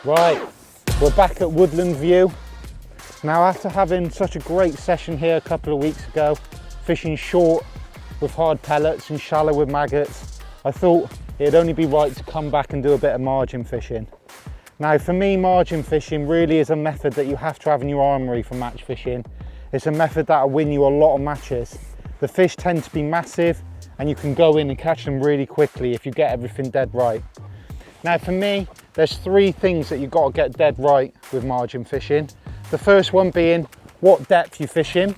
Right, we're back at Woodland View. Now, after having such a great session here a couple of weeks ago, fishing short with hard pellets and shallow with maggots, I thought it'd only be right to come back and do a bit of margin fishing. Now, for me, margin fishing really is a method that you have to have in your armoury for match fishing. It's a method that'll win you a lot of matches. The fish tend to be massive and you can go in and catch them really quickly if you get everything dead right. Now, for me, there's three things that you've got to get dead right with margin fishing. The first one being what depth you fish in.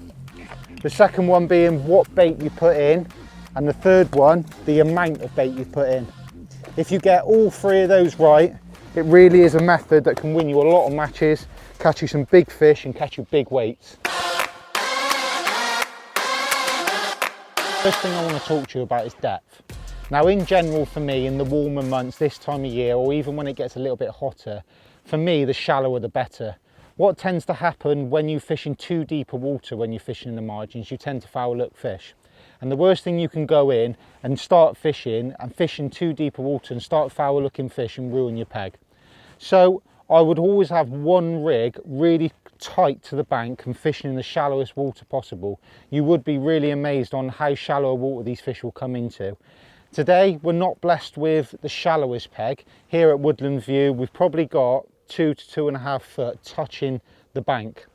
The second one being what bait you put in. And the third one, the amount of bait you put in. If you get all three of those right, it really is a method that can win you a lot of matches, catch you some big fish and catch you big weights. First thing I want to talk to you about is depth. Now, in general, for me, in the warmer months, this time of year, or even when it gets a little bit hotter, for me, the shallower the better. What tends to happen when you fish in too deep a water, when you're fishing in the margins, you tend to foul hook fish. And the worst thing you can go in and start fishing and fish in too deep a water and start foul hooking fish and ruin your peg. So I would always have one rig really tight to the bank and fishing in the shallowest water possible. You would be really amazed on how shallow a water these fish will come into. Today, we're not blessed with the shallowest peg. Here at Woodland View, we've probably got 2 to 2.5 foot touching the bank.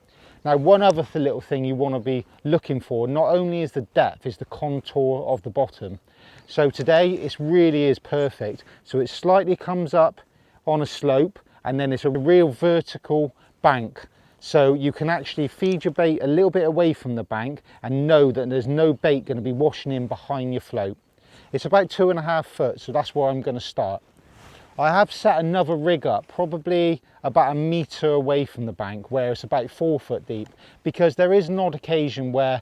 Now, one other little thing you want to be looking for, not only is the depth, is the contour of the bottom. So today, it really is perfect. So it slightly comes up on a slope, and then it's a real vertical bank. So you can actually feed your bait a little bit away from the bank and know that there's no bait going to be washing in behind your float. It's about 2.5 foot, so that's where I'm going to start. I have set another rig up, probably about 1 metre away from the bank, where it's about 4 foot deep, because there is an odd occasion where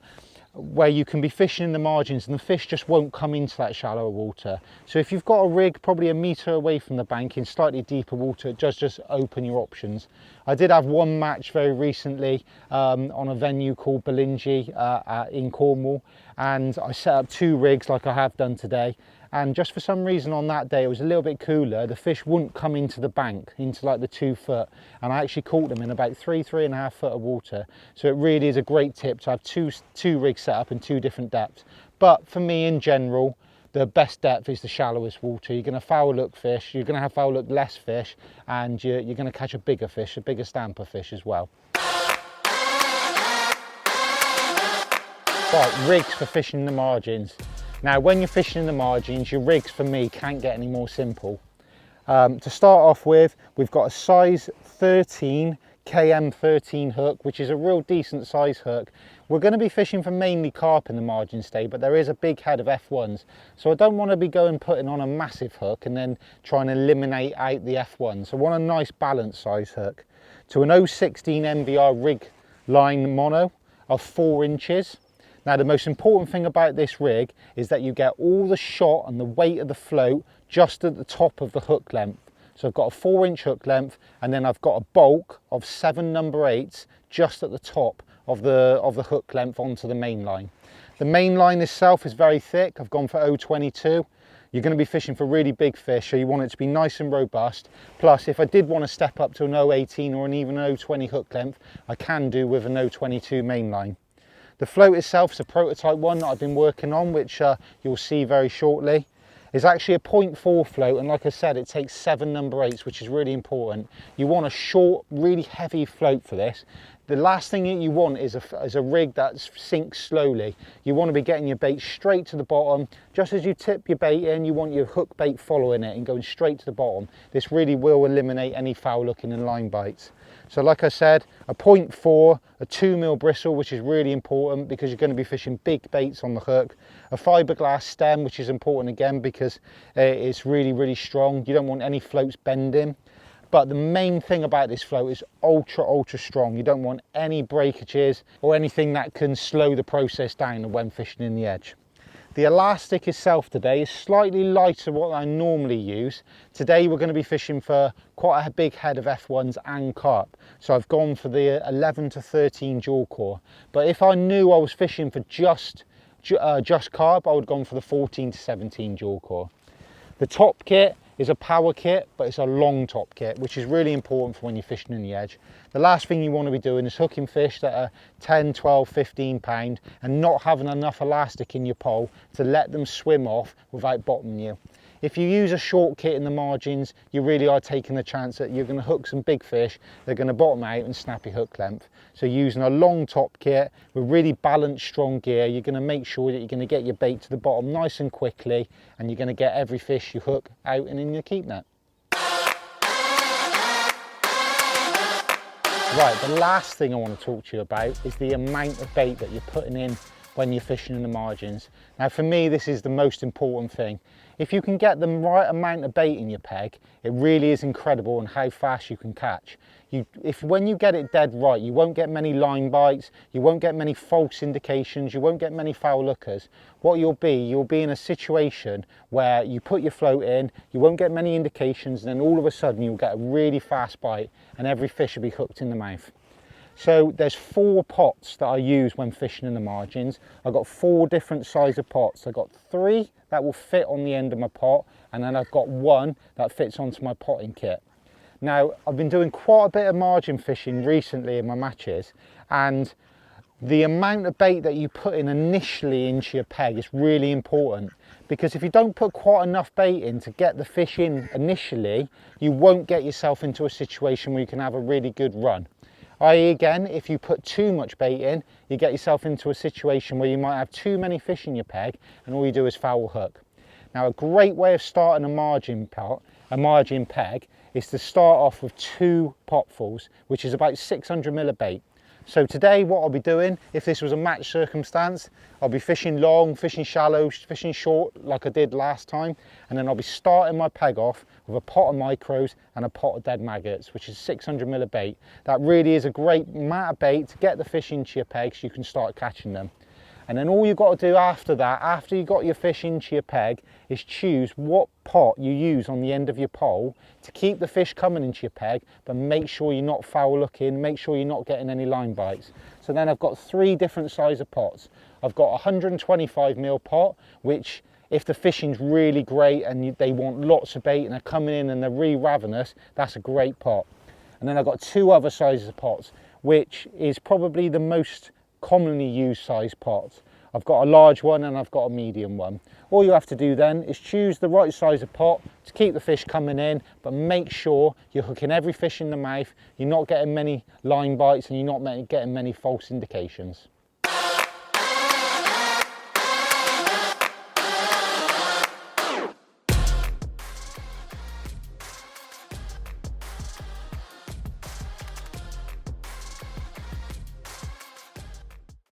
you can be fishing in the margins and the fish just won't come into that shallower water. So if you've got a rig probably 1 metre away from the bank in slightly deeper water, it does just open your options. I did have one match very recently on a venue called Belingi in Cornwall, and I set up 2 rigs like I have done today. And just for some reason on that day, it was a little bit cooler. The fish wouldn't come into the bank, into like the 2 foot. And I actually caught them in about 3.5 foot of water. So it really is a great tip to have two rigs set up in 2 different depths. But for me in general, the best depth is the shallowest water. You're going to foul hook fish, you're going to have foul hook less fish, and you're going to catch a bigger fish, a bigger stamper fish as well. Right, rigs for fishing in the margins. Now, when you're fishing in the margins, your rigs for me can't get any more simple. To start off with, we've got a size 13 KM13 hook, which is a real decent size hook. We're going to be fishing for mainly carp in the margins today, but there is a big head of F1s. So I don't want to be putting on a massive hook and then trying to eliminate out the F1. So I want a nice balanced size hook. To an 016 MVR rig line mono of 4 inches. Now, the most important thing about this rig is that you get all the shot and the weight of the float just at the top of the hook length. So I've got a 4-inch hook length, and then I've got a bulk of 7 number 8s just at the top of the hook length onto the main line. The main line itself is very thick. I've gone for 0.22. You're going to be fishing for really big fish, so you want it to be nice and robust. Plus, if I did want to step up to an 0.18 or even an 0.20 hook length, I can do with an 0.22 main line. The float itself is a prototype one that I've been working on, which you'll see very shortly. It's actually a 0.4 float, and like I said, it takes 7 number 8s, which is really important. You want a short, really heavy float for this. The last thing that you want is a rig that sinks slowly. You want to be getting your bait straight to the bottom. Just as you tip your bait in, you want your hook bait following it and going straight to the bottom. This really will eliminate any foul hooking and line bites. So like I said, a 0.4, a 2mm bristle, which is really important because you're going to be fishing big baits on the hook. A fiberglass stem, which is important again because it's really, really strong. You don't want any floats bending. But the main thing about this float is ultra strong. You don't want any breakages or anything that can slow the process down when fishing in the edge. The elastic itself today is slightly lighter than what I normally use. Today we're going to be fishing for quite a big head of F1s and carp. So I've gone for the 11 to 13 dual core. But if I knew I was fishing for just carp, I would have gone for the 14 to 17 dual core. The top kit is a power kit, but it's a long top kit, which is really important for when you're fishing in the edge. The last thing you want to be doing is hooking fish that are 10, 12, 15 pound and not having enough elastic in your pole to let them swim off without bottoming you. If you use a short kit in the margins, you really are taking the chance that you're going to hook some big fish, they're going to bottom out and snap your hook length. So using a long top kit with really balanced, strong gear, you're going to make sure that you're going to get your bait to the bottom nice and quickly, and you're going to get every fish you hook out and in your keep net. Right, the last thing I want to talk to you about is the amount of bait that you're putting in when you're fishing in the margins. Now for me, this is the most important thing. If you can get the right amount of bait in your peg, it really is incredible on how fast you can catch. When you get it dead right, you won't get many line bites, you won't get many false indications, you won't get many foul lookers. What you'll be in a situation where you put your float in, you won't get many indications, and then all of a sudden you'll get a really fast bite and every fish will be hooked in the mouth. So there's 4 pots that I use when fishing in the margins. I've got 4 different size of pots. I've got 3 that will fit on the end of my pot, and then I've got 1 that fits onto my potting kit. Now, I've been doing quite a bit of margin fishing recently in my matches, and the amount of bait that you put in initially into your peg is really important, because if you don't put quite enough bait in to get the fish in initially, you won't get yourself into a situation where you can have a really good run. I.e. again, if you put too much bait in, you get yourself into a situation where you might have too many fish in your peg and all you do is foul hook. Now a great way of starting a margin peg is to start off with 2 potfuls, which is about 600 ml of bait. So today what I'll be doing, if this was a match circumstance, I'll be fishing long, fishing shallow, fishing short like I did last time, and then I'll be starting my peg off with a pot of micros and a pot of dead maggots, which is 600 ml of bait. That really is a great amount of bait to get the fish into your peg so you can start catching them. And then all you've got to do after that, after you've got your fish into your peg, is choose what pot you use on the end of your pole to keep the fish coming into your peg, but make sure you're not foul looking, make sure you're not getting any line bites. So then I've got 3 different size of pots. I've got a 125 ml pot, which if the fishing's really great and they want lots of bait and they're coming in and they're really ravenous, that's a great pot. And then I've got 2 other sizes of pots, which is probably the most commonly used size pots. I've got a large one and I've got a medium one. All you have to do then is choose the right size of pot to keep the fish coming in, but make sure you're hooking every fish in the mouth, you're not getting many line bites and you're not getting many false indications.